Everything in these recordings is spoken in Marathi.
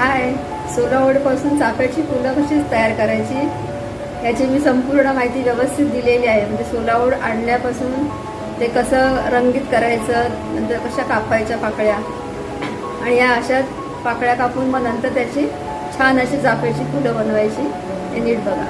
हाय, सोलावडपासून चाफ्याची फुलं कशी तयार करायची याची मी संपूर्ण माहिती व्यवस्थित दिलेली आहे. म्हणजे सोलावड आणल्यापासून ते कसं रंगीत करायचं, नंतर कशा कापायच्या पाकळ्या आणि या अशा पाकळ्या कापून मग नंतर त्याची छान अशी चाफ्याची फुलं बनवायची. हे नीट बघा.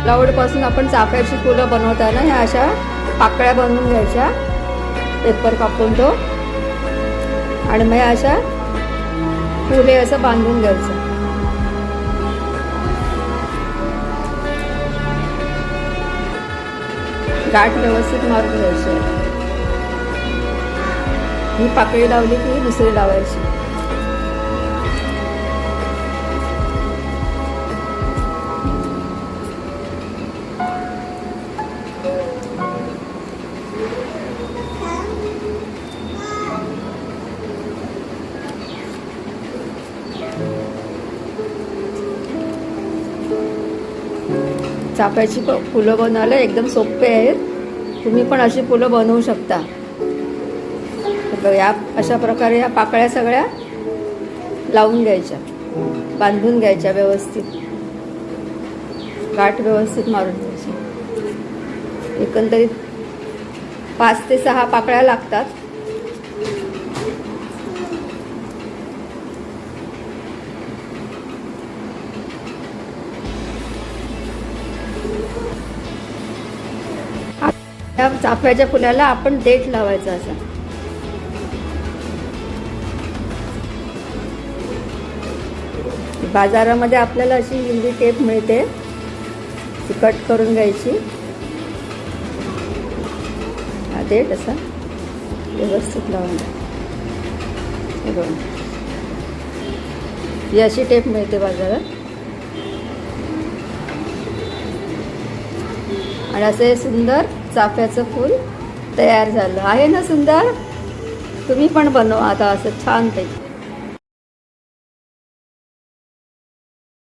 सोलावडपासून आपण चाफ्याची फुलं बनवताना ह्या अशा पाकळ्या बनवून घ्यायच्या, पेपर कापून तो, आणि मग अशा फुले असं बांधून घ्यायचं. गाठ व्यवस्थित मारून घ्यायची. ही पाकळी लावली की दुसरी लावायची. चाफ्याची फुलं बनवायला एकदम सोपे आहेत. तुम्ही पण अशी फुलं बनवू शकता. या अशा प्रकारे ह्या पाकळ्या सगळ्या लावून घ्यायच्या, बांधून घ्यायच्या व्यवस्थित, गाठ व्यवस्थित मारून घ्यायची. एकंदरीत 5 ते 6 पाकळ्या लागतात. या चाफ्याच्या फुलाला आपण देठ लावायचा. असा बाजारामध्ये आपल्याला अशी हिरवी टेप मिळते, ती कट करून घ्यायची. हा देठ असा व्यवस्थित लावून ही अशी टेप मिळते बाजारात. आणि असे सुंदर चाफ्याचं फूल तयार झालं आहे ना. सुंदर. तुम्ही पण बनवा आता असं छान पैकी.